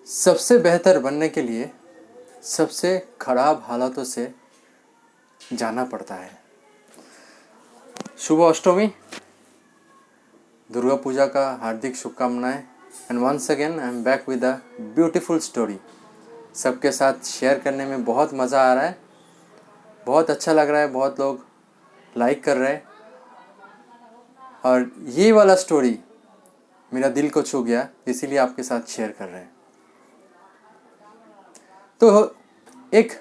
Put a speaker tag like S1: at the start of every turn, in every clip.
S1: सबसे बेहतर बनने के लिए सबसे खराब हालातों से जाना पड़ता है। शुभ अष्टमी, दुर्गा पूजा का हार्दिक शुभकामनाएं। And once again I am back with a beautiful story. सबके साथ शेयर करने में बहुत मज़ा आ रहा है, बहुत अच्छा लग रहा है, बहुत लोग लाइक कर रहे हैं और ये वाला स्टोरी मेरा दिल को छू गया, इसीलिए आपके साथ शेयर कर रहे हैं। तो एक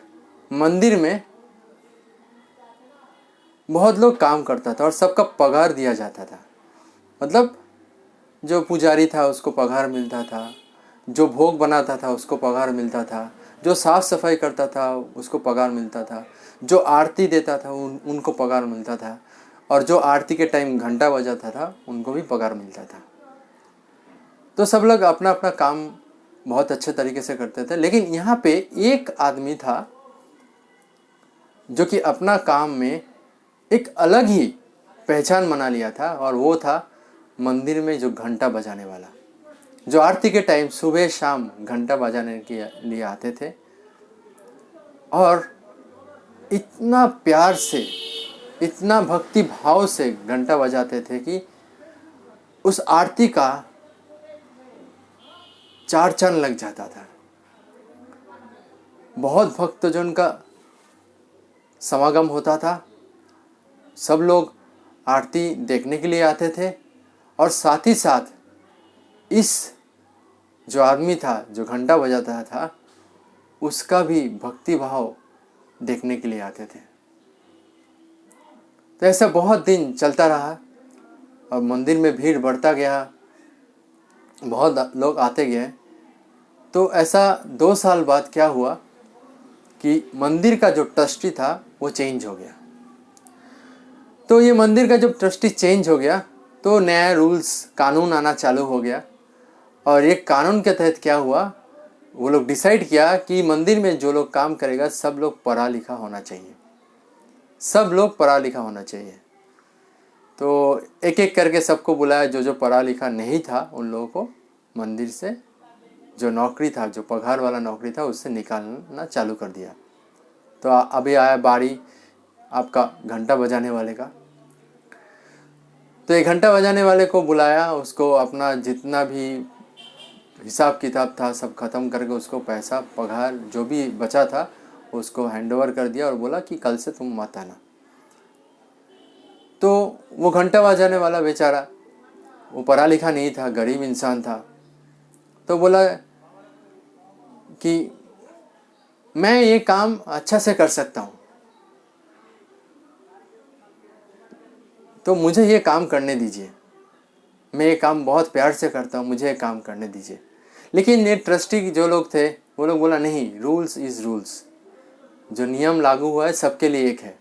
S1: मंदिर में बहुत लोग काम करता था और सबका पगार दिया जाता था। मतलब जो पुजारी था उसको पगार मिलता था, जो भोग बनाता था उसको पगार मिलता था, जो साफ़ सफाई करता था उसको पगार मिलता था, जो आरती देता था उनको पगार मिलता था, और जो आरती के टाइम घंटा बजाता था उनको भी पगार मिलता था। तो सब लोग अपना अपना काम बहुत अच्छे तरीके से करते थे। लेकिन यहाँ पे एक आदमी था जो कि अपना काम में एक अलग ही पहचान बना लिया था, और वो था मंदिर में जो घंटा बजाने वाला, जो आरती के टाइम सुबह शाम घंटा बजाने के लिए आते थे और इतना प्यार से, इतना भक्ति भाव से घंटा बजाते थे कि उस आरती का चार चांद लग जाता था। बहुत भक्तजन का समागम होता था, सब लोग आरती देखने के लिए आते थे, और साथ ही साथ इस जो आदमी था जो घंटा बजाता था उसका भी भक्ति भाव देखने के लिए आते थे। तो ऐसा बहुत दिन चलता रहा और मंदिर में भीड़ बढ़ता गया, बहुत लोग आते गए। तो ऐसा 2 साल बाद क्या हुआ कि मंदिर का जो ट्रस्टी था वो चेंज हो गया। तो ये मंदिर का जब ट्रस्टी चेंज हो गया तो नया रूल्स कानून आना चालू हो गया, और एक कानून के तहत क्या हुआ, वो लोग डिसाइड किया कि मंदिर में जो लोग काम करेगा सब लोग पढ़ा लिखा होना चाहिए, सब लोग पढ़ा लिखा होना चाहिए। तो एक एक करके सबको बुलाया, जो जो पढ़ा लिखा नहीं था उन लोगों को मंदिर से जो नौकरी था, जो पगार वाला नौकरी था, उससे निकालना चालू कर दिया। तो अभी आया बारी आपका घंटा बजाने वाले का। तो एक घंटा बजाने वाले को बुलाया, उसको अपना जितना भी हिसाब किताब था सब ख़त्म करके उसको पैसा पगार जो भी बचा था उसको हैंडओवर कर दिया और बोला कि कल से तुम मत आना। तो वो घंटा बजाने वाला बेचारा, वो पढ़ा लिखा नहीं था, गरीब इंसान था, तो बोला कि मैं ये काम अच्छा से कर सकता हूँ, तो मुझे ये काम करने दीजिए, मैं ये काम बहुत प्यार से करता हूँ, मुझे ये काम करने दीजिए। लेकिन ये ट्रस्टी जो लोग थे वो लोग बोला नहीं, रूल्स इज़ रूल्स, जो नियम लागू हुआ है सबके लिए एक है,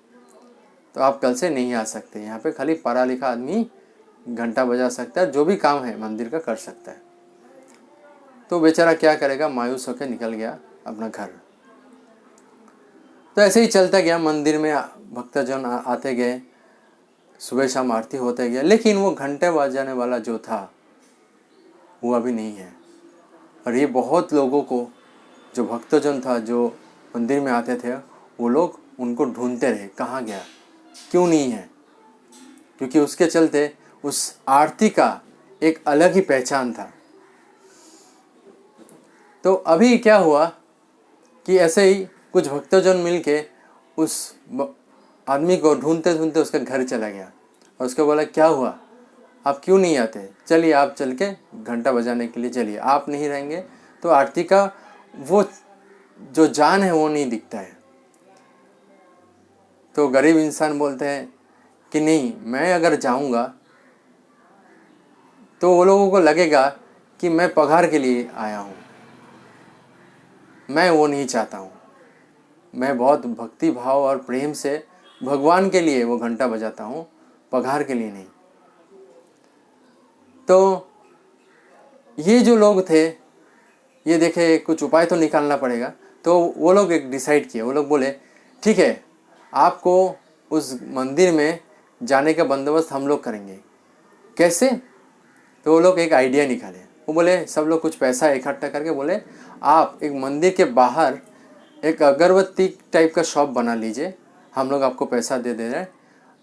S1: तो आप कल से नहीं आ सकते, यहाँ पे खाली पढ़ा लिखा आदमी घंटा बजा सकता है, जो भी काम है मंदिर का कर सकता है। तो बेचारा क्या करेगा, मायूस होकर निकल गया अपना घर। तो ऐसे ही चलता गया, मंदिर में भक्तजन आते गए, सुबह शाम आरती होते गया, लेकिन वो घंटे बजाने वाला जो था वो अभी नहीं है। और ये बहुत लोगों को, जो भक्तजन था जो मंदिर में आते थे, वो लोग उनको ढूंढते रहे, कहाँ गया, क्यों नहीं है, क्योंकि उसके चलते उस आरती का एक अलग ही पहचान था। तो अभी क्या हुआ कि ऐसे ही कुछ भक्तजन मिलके उस आदमी को ढूंढते ढूंढते उसके घर चला गया और उसको बोला क्या हुआ, आप क्यों नहीं आते, चलिए आप चल के घंटा बजाने के लिए चलिए, आप नहीं रहेंगे तो आरती का वो जो जान है वो नहीं दिखता है। तो गरीब इंसान बोलते हैं कि नहीं, मैं अगर जाऊंगा तो वो लोगों को लगेगा कि मैं पगार के लिए आया हूँ, मैं वो नहीं चाहता हूँ, मैं बहुत भक्ति भाव और प्रेम से भगवान के लिए वो घंटा बजाता हूँ, पगार के लिए नहीं। तो ये जो लोग थे ये देखे कुछ उपाय तो निकालना पड़ेगा, तो वो लोग एक डिसाइड किए, वो लोग बोले ठीक है, आपको उस मंदिर में जाने का बंदोबस्त हम लोग करेंगे। कैसे? तो वो लोग एक आइडिया निकाले, वो बोले, सब लोग कुछ पैसा इकट्ठा करके बोले आप एक मंदिर के बाहर एक अगरबत्ती टाइप का शॉप बना लीजिए, हम लोग आपको पैसा दे रहे हैं,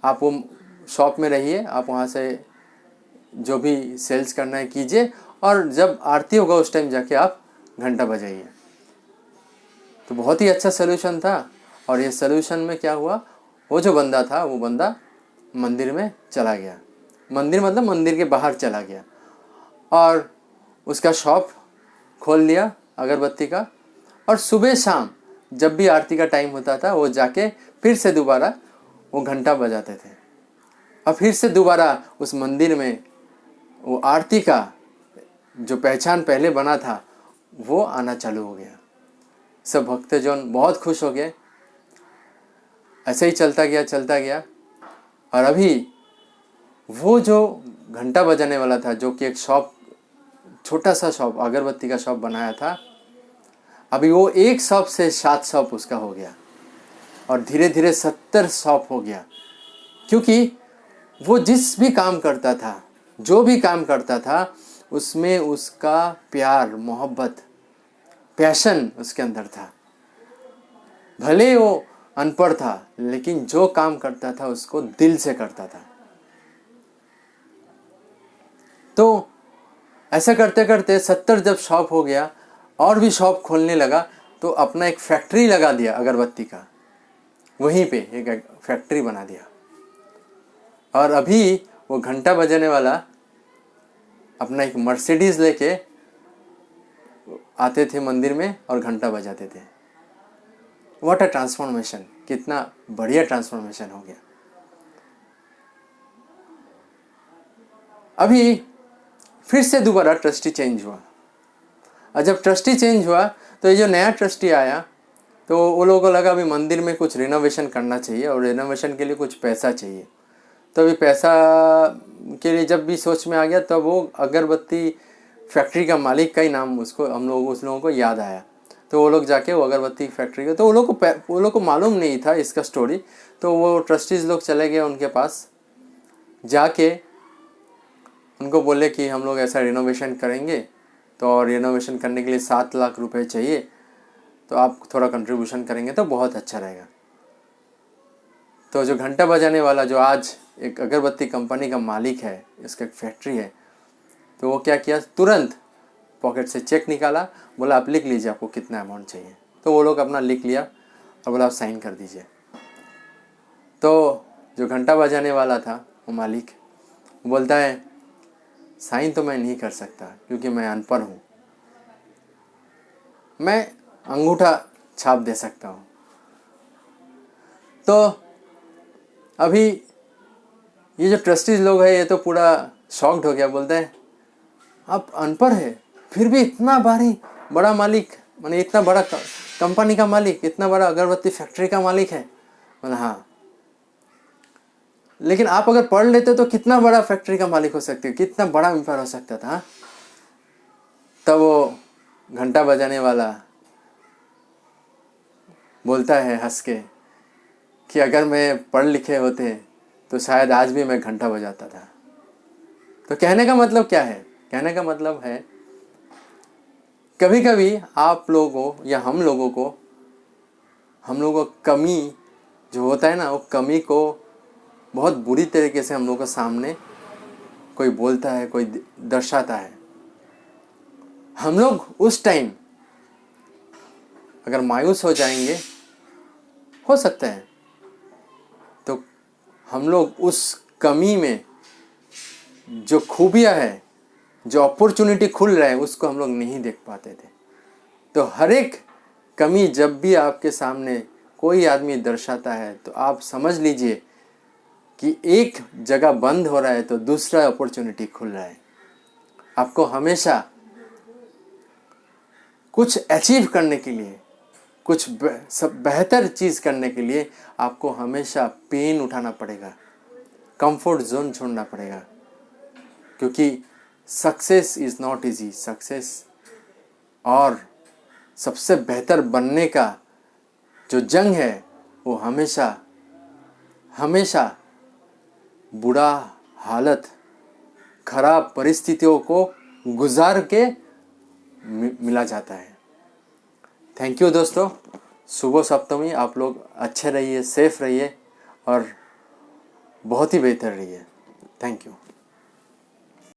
S1: आप वो शॉप में रहिए, आप वहाँ से जो भी सेल्स करना है कीजिए, और जब आरती होगा उस टाइम जाके आप घंटा बजाइए। तो बहुत ही अच्छा सलूशन था। और ये सलूशन में क्या हुआ, वो जो बंदा था वो बंदा मंदिर में चला गया, मंदिर मतलब मंदिर के बाहर चला गया, और उसका शॉप खोल लिया अगरबत्ती का, और सुबह शाम जब भी आरती का टाइम होता था वो जाके फिर से दोबारा वो घंटा बजाते थे, और फिर से दोबारा उस मंदिर में वो आरती का जो पहचान पहले बना था वो आना चालू हो गया। सब भक्तजन बहुत खुश हो गए। ऐसे ही चलता गया, और अभी वो जो घंटा बजाने वाला था, जो कि एक शॉप, छोटा सा शॉप, अगरबत्ती का शॉप बनाया था, अभी वो एक शॉप से 7 शॉप उसका हो गया, और धीरे धीरे 70 शॉप हो गया। क्योंकि वो जिस भी काम करता था, जो भी काम करता था, उसमें उसका प्यार, मोहब्बत, पैशन उसके अंदर था। भले वो अनपढ़ था, लेकिन जो काम करता था उसको दिल से करता था। तो ऐसा करते करते 70 जब शॉप हो गया, और भी शॉप खोलने लगा, तो अपना एक फैक्ट्री लगा दिया अगरबत्ती का, वहीं पे एक फैक्ट्री बना दिया। और अभी वो घंटा बजाने वाला अपना एक मर्सिडीज लेके आते थे मंदिर में और घंटा बजाते थे। व्हाट अ ट्रांसफॉर्मेशन, कितना बढ़िया ट्रांसफॉर्मेशन हो गया। अभी फिर से दोबारा ट्रस्टी चेंज हुआ, और जब ट्रस्टी चेंज हुआ तो ये जो नया ट्रस्टी आया, तो वो लोगों को लगा अभी मंदिर में कुछ रिनोवेशन करना चाहिए, और रिनोवेशन के लिए कुछ पैसा चाहिए। तो अभी पैसा के लिए जब भी सोच में आ गया, तब वो अगरबत्ती फैक्ट्री का मालिक का ही नाम उसको उस लोगों को याद आया। तो वो लोग जाके वो अगरबत्ती फैक्ट्री के, तो वो लोग को मालूम नहीं था इसका स्टोरी। तो वो ट्रस्टीज़ लोग चले गए उनके पास, जाके उनको बोले कि हम लोग ऐसा रिनोवेशन करेंगे, तो और रिनोवेशन करने के लिए 7 लाख रुपए चाहिए, तो आप थोड़ा कंट्रीब्यूशन करेंगे तो बहुत अच्छा रहेगा। तो जो घंटा बजाने वाला, जो आज एक अगरबत्ती कंपनी का मालिक है, इसका एक फैक्ट्री है, तो वो क्या किया, तुरंत पॉकेट से चेक निकाला, बोला आप लिख लीजिए आपको कितना अमाउंट चाहिए। तो वो लोग अपना लिख लिया और बोला आप साइन कर दीजिए। तो जो घंटा बजाने वाला था वो मालिक बोलता है, साइन तो मैं नहीं कर सकता क्योंकि मैं अनपढ़ हूँ, मैं अंगूठा छाप दे सकता हूँ। तो अभी ये जो ट्रस्टीज लोग हैं, ये तो पूरा शॉक्ड हो गया, बोलते हैं आप अनपढ़ है फिर भी इतना भारी बड़ा मालिक, माने इतना बड़ा कंपनी का मालिक, इतना बड़ा अगरबत्ती फैक्ट्री का मालिक है। बोला हाँ, लेकिन आप अगर पढ़ लेते तो कितना बड़ा फैक्ट्री का मालिक हो सकते, कितना बड़ा एम्पायर हो सकता था। तब वो घंटा बजाने वाला बोलता है हंस के कि अगर मैं पढ़ लिखे होते तो शायद आज भी मैं घंटा बजाता था। तो कहने का मतलब क्या है, कहने का मतलब है कभी कभी आप लोगों या हम लोगों को कमी जो होता है ना, वो कमी को बहुत बुरी तरीके से हम लोगों के सामने कोई बोलता है, कोई दर्शाता है। हम लोग उस टाइम अगर मायूस हो जाएंगे, हो सकता है, तो हम लोग उस कमी में जो खूबियां है, जो अपॉर्चुनिटी खुल रहा है, उसको हम लोग नहीं देख पाते थे। तो हर एक कमी जब भी आपके सामने कोई आदमी दर्शाता है, तो आप समझ लीजिए कि एक जगह बंद हो रहा है तो दूसरा अपॉर्चुनिटी खुल रहा है। आपको हमेशा कुछ अचीव करने के लिए, कुछ सब बेहतर चीज़ करने के लिए आपको हमेशा पेन उठाना पड़ेगा, कंफर्ट जोन छोड़ना पड़ेगा, क्योंकि success is not easy. Success और सबसे बेहतर बनने का जो जंग है, वो हमेशा हमेशा बुरा हालत, खराब परिस्थितियों को गुजार के मिला जाता है। थैंक यू दोस्तों। शुभ सप्तमी। आप लोग अच्छे रहिए, सेफ रहिए और बहुत ही बेहतर रहिए। Thank you.